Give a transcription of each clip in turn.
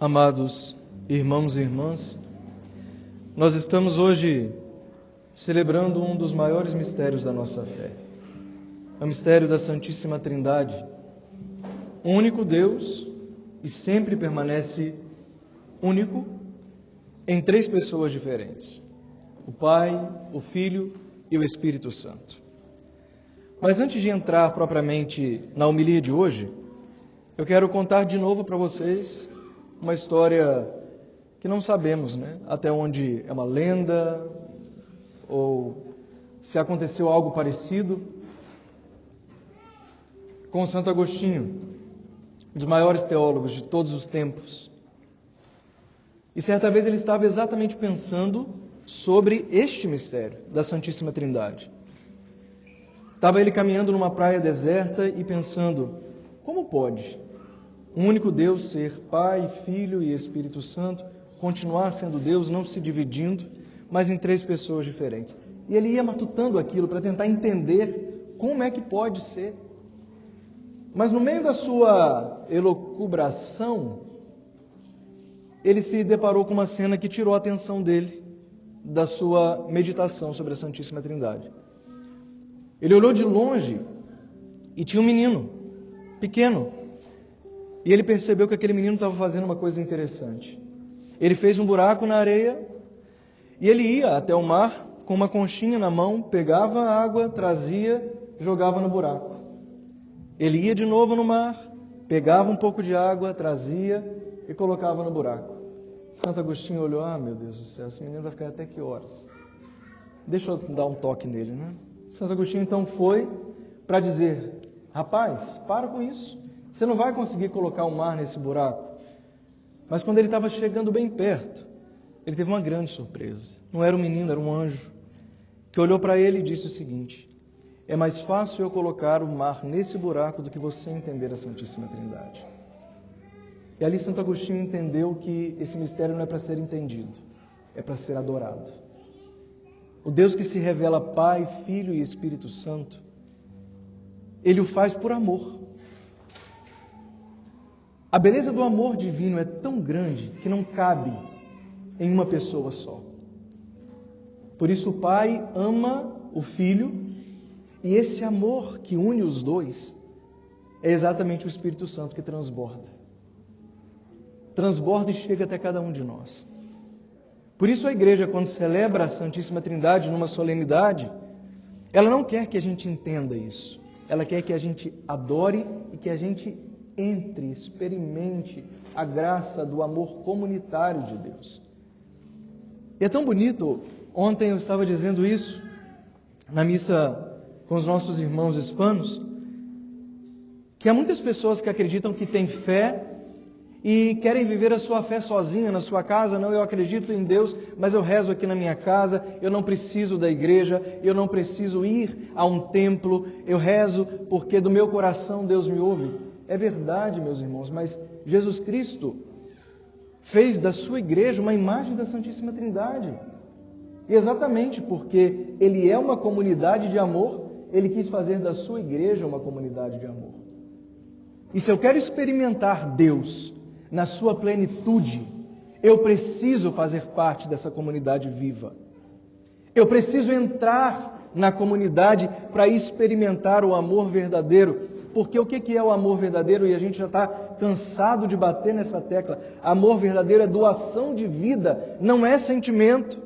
Amados irmãos e irmãs, nós estamos hoje celebrando um dos maiores mistérios da nossa fé, o mistério da Santíssima Trindade. Um único Deus e sempre permanece único em três pessoas diferentes: o Pai, o Filho e o Espírito Santo. Mas antes de entrar propriamente na homilia de hoje, eu quero contar de novo para vocês uma história que não sabemos, até onde é uma lenda ou se aconteceu algo parecido com Santo Agostinho, um dos maiores teólogos de todos os tempos. E certa vez ele estava exatamente pensando sobre este mistério da Santíssima Trindade. Estava ele caminhando numa praia deserta e pensando: como pode um único Deus ser Pai, Filho e Espírito Santo, continuar sendo Deus, não se dividindo, mas em três pessoas diferentes? E ele ia matutando aquilo para tentar entender como é que pode ser. Mas no meio da sua elucubração, ele se deparou com uma cena que tirou a atenção dele da sua meditação sobre a Santíssima Trindade. Ele olhou de longe e tinha um menino pequeno. E ele percebeu que aquele menino estava fazendo uma coisa interessante. Ele fez um buraco na areia e ele ia até o mar com uma conchinha na mão, pegava a água, trazia, jogava no buraco. Ele ia de novo no mar, pegava um pouco de água, trazia e colocava no buraco. Santo Agostinho olhou: meu Deus do céu, esse menino vai ficar até que horas? Deixa eu dar um toque nele, Santo Agostinho então foi para dizer: rapaz, para com isso. Você não vai conseguir colocar o mar nesse buraco. Mas quando ele estava chegando bem perto, ele teve uma grande surpresa. Não era um menino, era um anjo, que olhou para ele e disse o seguinte: é mais fácil eu colocar o mar nesse buraco do que você entender a Santíssima Trindade. E ali Santo Agostinho entendeu que esse mistério não é para ser entendido, é para ser adorado. O Deus que se revela Pai, Filho e Espírito Santo, Ele o faz por amor. A beleza do amor divino é tão grande que não cabe em uma pessoa só. Por isso o Pai ama o Filho, e esse amor que une os dois é exatamente o Espírito Santo que transborda. Transborda e chega até cada um de nós. Por isso a igreja, quando celebra a Santíssima Trindade numa solenidade, ela não quer que a gente entenda isso. Ela quer que a gente adore e que a gente entre, experimente a graça do amor comunitário de Deus. E é tão bonito, ontem eu estava dizendo isso na missa com os nossos irmãos hispanos, que há muitas pessoas que acreditam que têm fé e querem viver a sua fé sozinha na sua casa. Não, eu acredito em Deus, mas eu rezo aqui na minha casa, eu não preciso da igreja, eu não preciso ir a um templo, eu rezo porque do meu coração Deus me ouve. É verdade, meus irmãos, mas Jesus Cristo fez da sua igreja uma imagem da Santíssima Trindade. E exatamente porque Ele é uma comunidade de amor, Ele quis fazer da sua igreja uma comunidade de amor. E se eu quero experimentar Deus na sua plenitude, eu preciso fazer parte dessa comunidade viva. Eu preciso entrar na comunidade para experimentar o amor verdadeiro. Porque o que é o amor verdadeiro? E a gente já está cansado de bater nessa tecla. Amor verdadeiro é doação de vida, não é sentimento.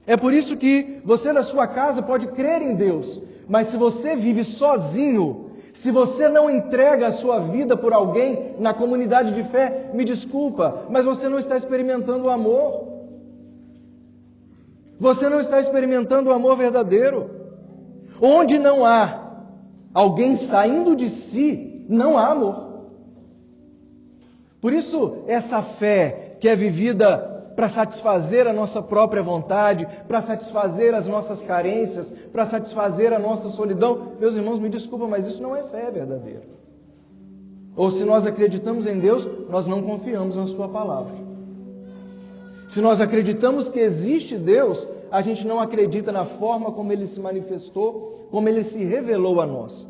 É por isso que você na sua casa pode crer em Deus, mas se você vive sozinho, se você não entrega a sua vida por alguém na comunidade de fé, me desculpa, mas você não está experimentando o amor. Você não está experimentando o amor verdadeiro. Onde não há alguém saindo de si, não há amor. Por isso, essa fé que é vivida para satisfazer a nossa própria vontade, para satisfazer as nossas carências, para satisfazer a nossa solidão, meus irmãos, me desculpam, mas isso não é fé verdadeira. Ou se nós acreditamos em Deus, nós não confiamos na Sua palavra. Se nós acreditamos que existe Deus, a gente não acredita na forma como Ele se manifestou, como Ele se revelou a nós.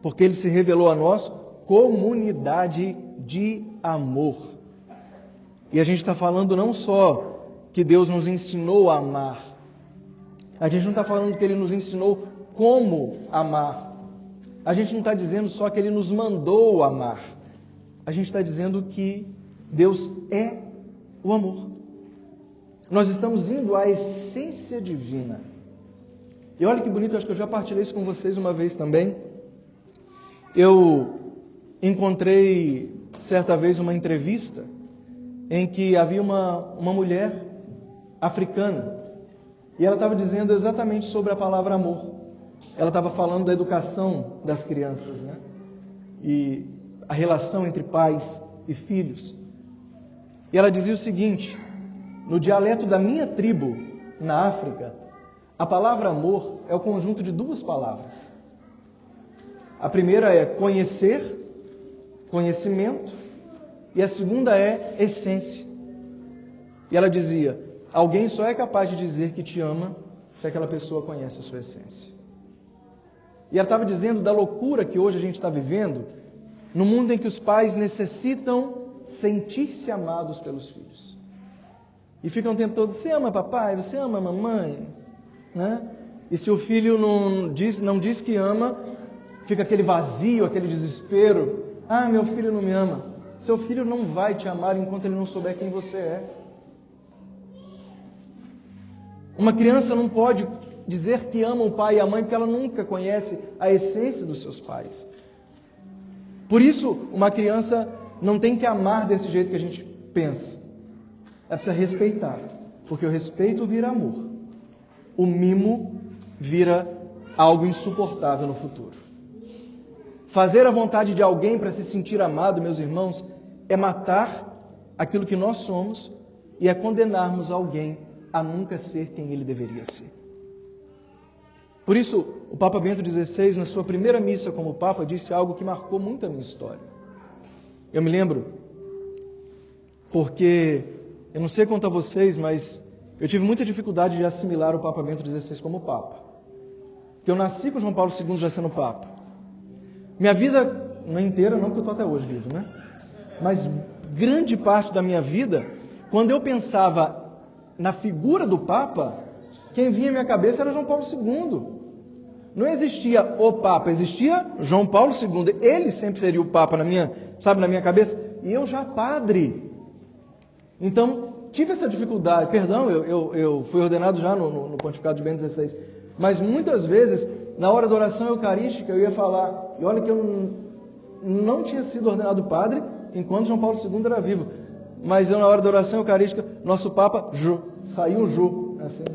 Porque Ele se revelou a nós comunidade de amor. E a gente está falando não só que Deus nos ensinou a amar. A gente não está falando que Ele nos ensinou como amar. A gente não está dizendo só que Ele nos mandou amar. A gente está dizendo que Deus é o amor. Nós estamos indo à essência divina. E olha que bonito, acho que eu já partilhei isso com vocês uma vez também. Eu encontrei certa vez uma entrevista em que havia uma mulher africana e ela estava dizendo exatamente sobre a palavra amor. Ela estava falando da educação das crianças, né? E a relação entre pais e filhos. E ela dizia o seguinte: no dialeto da minha tribo, na África, a palavra amor é o conjunto de duas palavras. A primeira é conhecer, conhecimento, e a segunda é essência. E ela dizia: alguém só é capaz de dizer que te ama se aquela pessoa conhece a sua essência. E ela estava dizendo da loucura que hoje a gente está vivendo, no mundo em que os pais necessitam sentir-se amados pelos filhos. E ficam o tempo todo: você ama papai? Você ama mamãe? Né? E se o filho não diz que ama, fica aquele vazio, aquele desespero. Ah, meu filho não me ama. Seu filho não vai te amar enquanto ele não souber quem você é. Uma criança não pode dizer que ama o pai e a mãe porque ela nunca conhece a essência dos seus pais. Por isso, uma criança não tem que amar desse jeito que a gente pensa. Ela precisa respeitar, porque o respeito vira amor. O mimo vira algo insuportável no futuro. Fazer a vontade de alguém para se sentir amado, meus irmãos, é matar aquilo que nós somos e é condenarmos alguém a nunca ser quem ele deveria ser. Por isso, o Papa Bento XVI, na sua primeira missa como Papa, disse algo que marcou muito a minha história. Eu me lembro, porque, eu não sei quanto a vocês, mas eu tive muita dificuldade de assimilar o Papa Bento XVI como Papa. Porque eu nasci com João Paulo II já sendo Papa. Minha vida, não inteira, não, porque eu estou até hoje vivo, né? Mas grande parte da minha vida, quando eu pensava na figura do Papa, quem vinha à minha cabeça era João Paulo II. Não existia o Papa, existia João Paulo II. Ele sempre seria o Papa na minha cabeça. E eu já padre. Então, tive essa dificuldade. Perdão, eu fui ordenado já no Pontificado de Bento XVI. Mas muitas vezes, na hora da oração eucarística, eu ia falar. E olha que eu não tinha sido ordenado padre enquanto João Paulo II era vivo. Mas eu, na hora da oração eucarística, nosso Papa, saiu assim.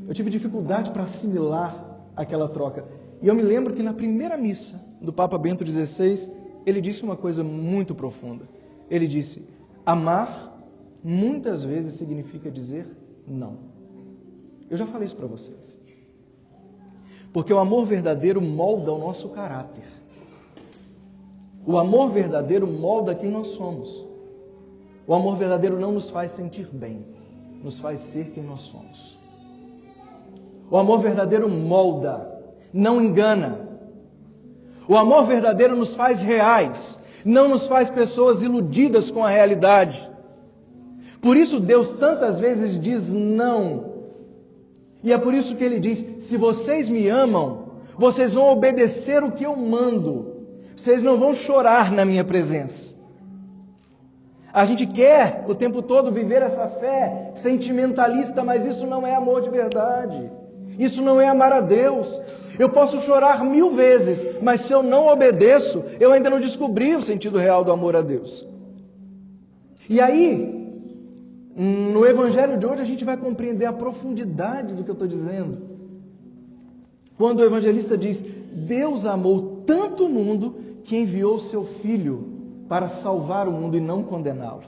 Eu tive dificuldade para assimilar aquela troca. E eu me lembro que na primeira missa do Papa Bento XVI, ele disse uma coisa muito profunda. Ele disse: amar muitas vezes significa dizer não. Eu já falei isso para vocês. Porque o amor verdadeiro molda o nosso caráter. O amor verdadeiro molda quem nós somos. O amor verdadeiro não nos faz sentir bem, nos faz ser quem nós somos. O amor verdadeiro molda, não engana. O amor verdadeiro nos faz reais, não nos faz pessoas iludidas com a realidade. Por isso Deus tantas vezes diz não. E é por isso que Ele diz: se vocês me amam, vocês vão obedecer o que eu mando. Vocês não vão chorar na minha presença. A gente quer o tempo todo viver essa fé sentimentalista, mas isso não é amor de verdade. Isso não é amar a Deus. Eu posso chorar 1000 vezes, mas se eu não obedeço, eu ainda não descobri o sentido real do amor a Deus. E aí, no Evangelho de hoje, a gente vai compreender a profundidade do que eu estou dizendo. Quando o evangelista diz: Deus amou tanto o mundo que enviou o seu Filho para salvar o mundo e não condená-lo.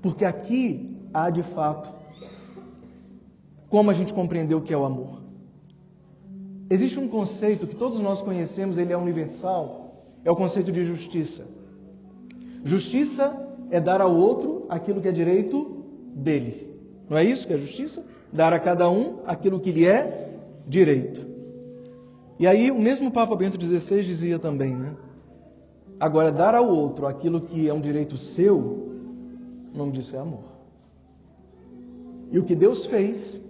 Porque aqui há, de fato, como a gente compreendeu o que é o amor. Existe um conceito que todos nós conhecemos, ele é universal, é o conceito de justiça. Justiça é dar ao outro aquilo que é direito dele. Não é isso que é justiça? Dar a cada um aquilo que lhe é direito. E aí o mesmo Papa Bento XVI dizia também, né? Agora, dar ao outro aquilo que é um direito seu, o nome disso é amor. E o que Deus fez,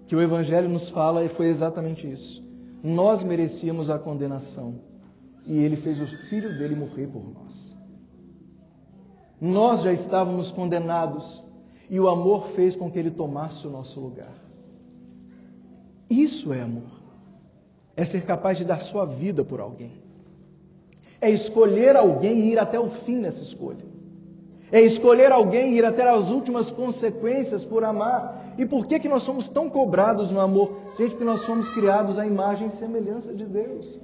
que o Evangelho nos fala, foi exatamente isso. Nós merecíamos a condenação e Ele fez o Filho dele morrer por nós. Nós já estávamos condenados e o amor fez com que Ele tomasse o nosso lugar. Isso é amor. É ser capaz de dar sua vida por alguém. É escolher alguém e ir até o fim nessa escolha. É escolher alguém e ir até as últimas consequências por amar. E por que nós somos tão cobrados no amor? Gente, porque nós fomos criados à imagem e semelhança de Deus.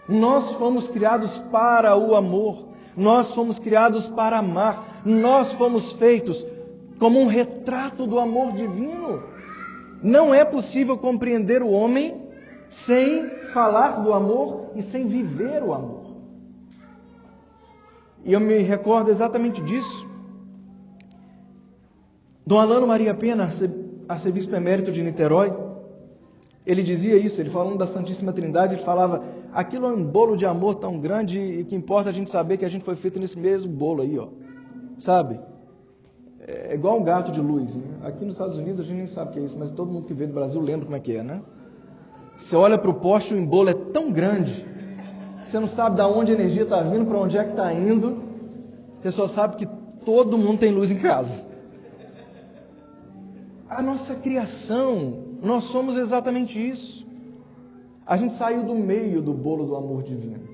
Nós fomos criados para o amor. Nós fomos criados para amar. Nós fomos feitos como um retrato do amor divino. Não é possível compreender o homem sem falar do amor e sem viver o amor. E eu me recordo exatamente disso. Dom Alano Maria Pena, arcebispo emérito de Niterói, ele dizia isso, ele falando da Santíssima Trindade, ele falava, aquilo é um bolo de amor tão grande e o que importa é a gente saber que a gente foi feito nesse mesmo bolo aí, ó. Sabe? É igual um gato de luz, né? Aqui nos Estados Unidos a gente nem sabe o que é isso, mas todo mundo que veio do Brasil lembra como é que é, né? Você olha para o poste, o embolo é tão grande, você não sabe de onde a energia está vindo, para onde é que está indo, você só sabe que todo mundo tem luz em casa. A nossa criação, nós somos exatamente isso. A gente saiu do meio do bolo do amor divino.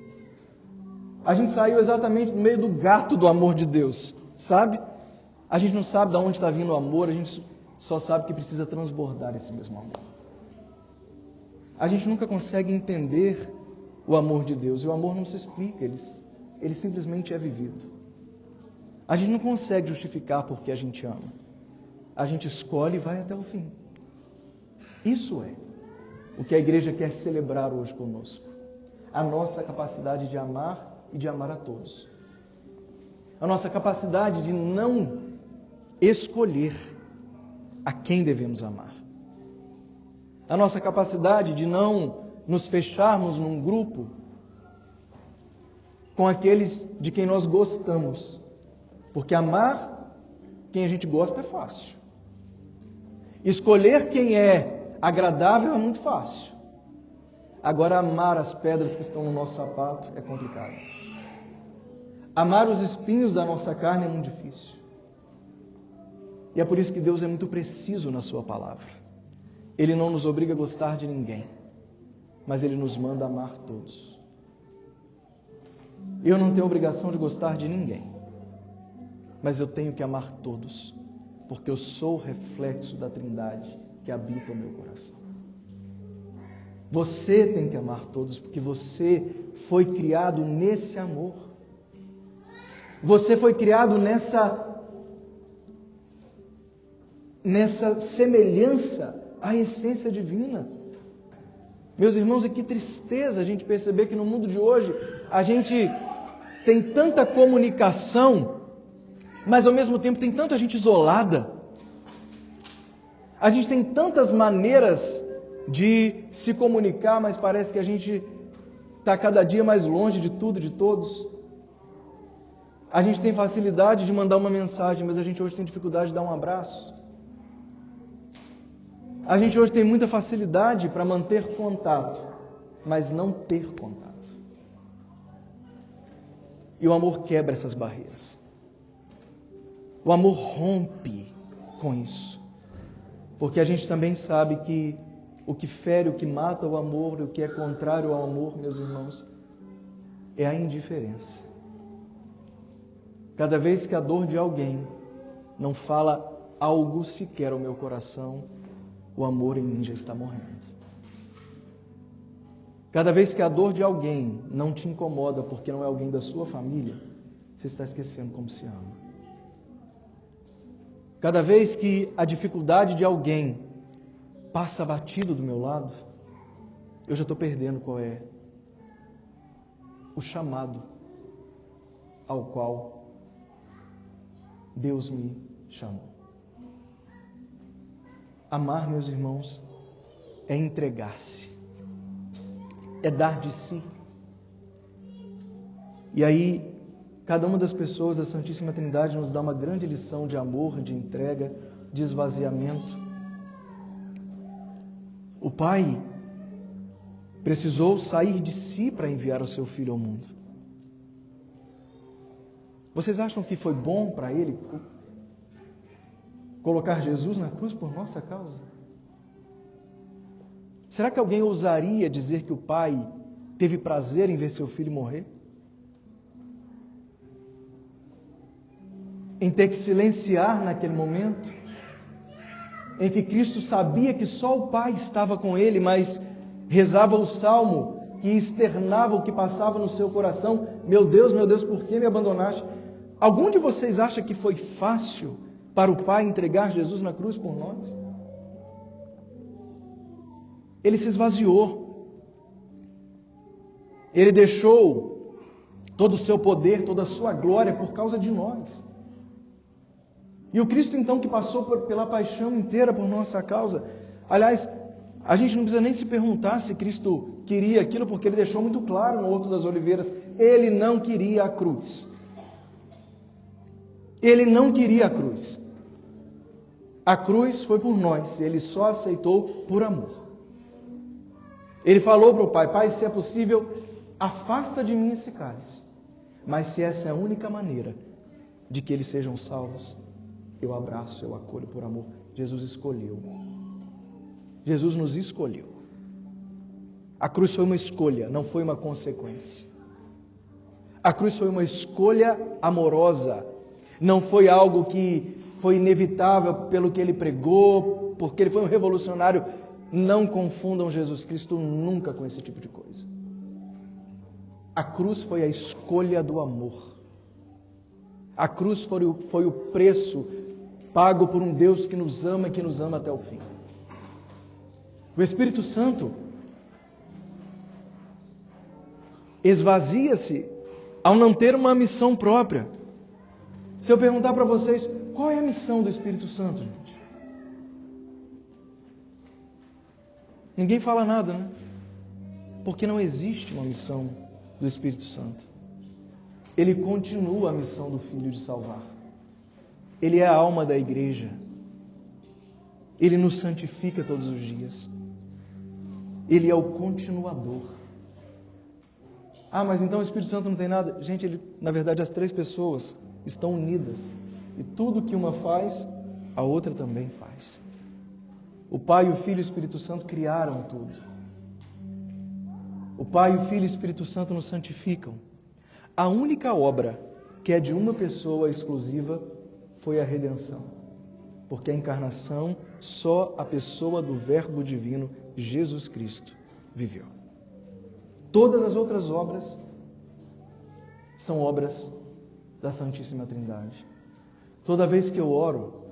A gente saiu exatamente do meio do gato do amor de Deus, sabe? A gente não sabe de onde está vindo o amor, a gente só sabe que precisa transbordar esse mesmo amor. A gente nunca consegue entender o amor de Deus, e o amor não se explica, ele simplesmente é vivido. A gente não consegue justificar porque a gente ama. A gente escolhe e vai até o fim. Isso é o que a igreja quer celebrar hoje conosco. A nossa capacidade de amar e de amar a todos. A nossa capacidade de não escolher a quem devemos amar. A nossa capacidade de não nos fecharmos num grupo com aqueles de quem nós gostamos. Porque amar quem a gente gosta é fácil. Escolher quem é agradável é muito fácil. Agora, amar as pedras que estão no nosso sapato é complicado. Amar os espinhos da nossa carne é muito difícil. E é por isso que Deus é muito preciso na sua palavra. Ele não nos obriga a gostar de ninguém, mas Ele nos manda amar todos. Eu não tenho obrigação de gostar de ninguém, mas eu tenho que amar todos, porque eu sou o reflexo da Trindade que habita o meu coração. Você tem que amar todos, porque você foi criado nesse amor. Você foi criado nessa semelhança à essência divina. Meus irmãos, e que tristeza a gente perceber que no mundo de hoje a gente tem tanta comunicação, mas ao mesmo tempo tem tanta gente isolada. A gente tem tantas maneiras de se comunicar, mas parece que a gente está cada dia mais longe de tudo e de todos. A gente tem facilidade de mandar uma mensagem, mas a gente hoje tem dificuldade de dar um abraço. A gente hoje tem muita facilidade para manter contato, mas não ter contato. E o amor quebra essas barreiras. O amor rompe com isso. Porque a gente também sabe que o que fere, o que mata o amor, o que é contrário ao amor, meus irmãos, é a indiferença. Cada vez que a dor de alguém não fala algo sequer ao meu coração, o amor em mim já está morrendo. Cada vez que a dor de alguém não te incomoda porque não é alguém da sua família, você está esquecendo como se ama. Cada vez que a dificuldade de alguém passa batido do meu lado, eu já estou perdendo qual é o chamado ao qual Deus me chamou. Amar, meus irmãos, é entregar-se, é dar de si. E aí, cada uma das pessoas da Santíssima Trindade nos dá uma grande lição de amor, de entrega, de esvaziamento. O Pai precisou sair de si para enviar o seu Filho ao mundo. Vocês acham que foi bom para Ele colocar Jesus na cruz por nossa causa? Será que alguém ousaria dizer que o Pai teve prazer em ver seu Filho morrer? Em ter que silenciar naquele momento, em que Cristo sabia que só o Pai estava com Ele, mas rezava o salmo que externava o que passava no seu coração: meu Deus, por que me abandonaste? Algum de vocês acha que foi fácil para o Pai entregar Jesus na cruz por nós? Ele se esvaziou. Ele deixou todo o seu poder, toda a sua glória por causa de nós. E o Cristo, então, que passou pela paixão inteira por nossa causa. Aliás, a gente não precisa nem se perguntar se Cristo queria aquilo, porque Ele deixou muito claro no Horto das Oliveiras: Ele não queria a cruz. Ele não queria a cruz. A cruz foi por nós, Ele só aceitou por amor. Ele falou para o Pai: Pai, se é possível, afasta de mim esse cálice. Mas se essa é a única maneira de que eles sejam salvos, eu abraço, eu acolho por amor. Jesus escolheu. Jesus nos escolheu. A cruz foi uma escolha, não foi uma consequência. A cruz foi uma escolha amorosa. Não foi algo que foi inevitável pelo que Ele pregou, porque Ele foi um revolucionário. Não confundam Jesus Cristo nunca com esse tipo de coisa. A cruz foi a escolha do amor. A cruz foi o preço pago por um Deus que nos ama e que nos ama até o fim. O Espírito Santo esvazia-se ao não ter uma missão própria. Se eu perguntar para vocês, qual é a missão do Espírito Santo, gente? Ninguém fala nada, né? Porque não existe uma missão do Espírito Santo. Ele continua a missão do Filho de salvar. Ele é a alma da igreja. Ele nos santifica todos os dias. Ele é o continuador. Ah, mas então o Espírito Santo não tem nada? Gente, na verdade, as três pessoas estão unidas. E tudo que uma faz, a outra também faz. O Pai, o Filho e o Espírito Santo criaram tudo. O Pai, o Filho e o Espírito Santo nos santificam. A única obra que é de uma pessoa exclusiva foi a redenção. Porque a encarnação, só a pessoa do Verbo Divino, Jesus Cristo, viveu. Todas as outras obras são obras da Santíssima Trindade. Toda vez que eu oro,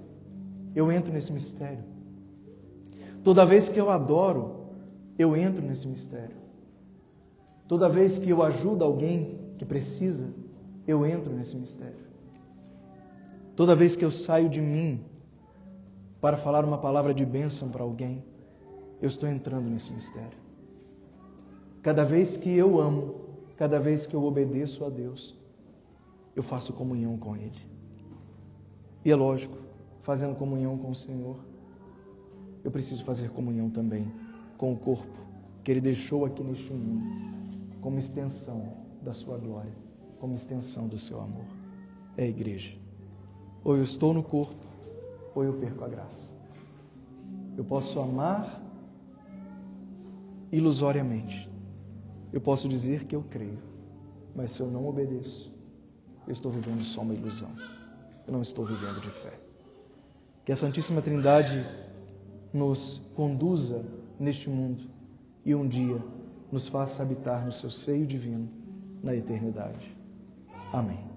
eu entro nesse mistério. Toda vez que eu adoro, eu entro nesse mistério. Toda vez que eu ajudo alguém que precisa, eu entro nesse mistério. Toda vez que eu saio de mim para falar uma palavra de bênção para alguém, eu estou entrando nesse mistério. Cada vez que eu amo, cada vez que eu obedeço a Deus, eu faço comunhão com Ele. E é lógico, fazendo comunhão com o Senhor, eu preciso fazer comunhão também com o corpo que Ele deixou aqui neste mundo, como extensão da sua glória, como extensão do seu amor. É a igreja. Ou eu estou no corpo, ou eu perco a graça. Eu posso amar ilusoriamente. Eu posso dizer que eu creio, mas se eu não obedeço, eu estou vivendo só uma ilusão. Eu não estou vivendo de fé. Que a Santíssima Trindade nos conduza neste mundo e um dia nos faça habitar no seu seio divino na eternidade. Amém.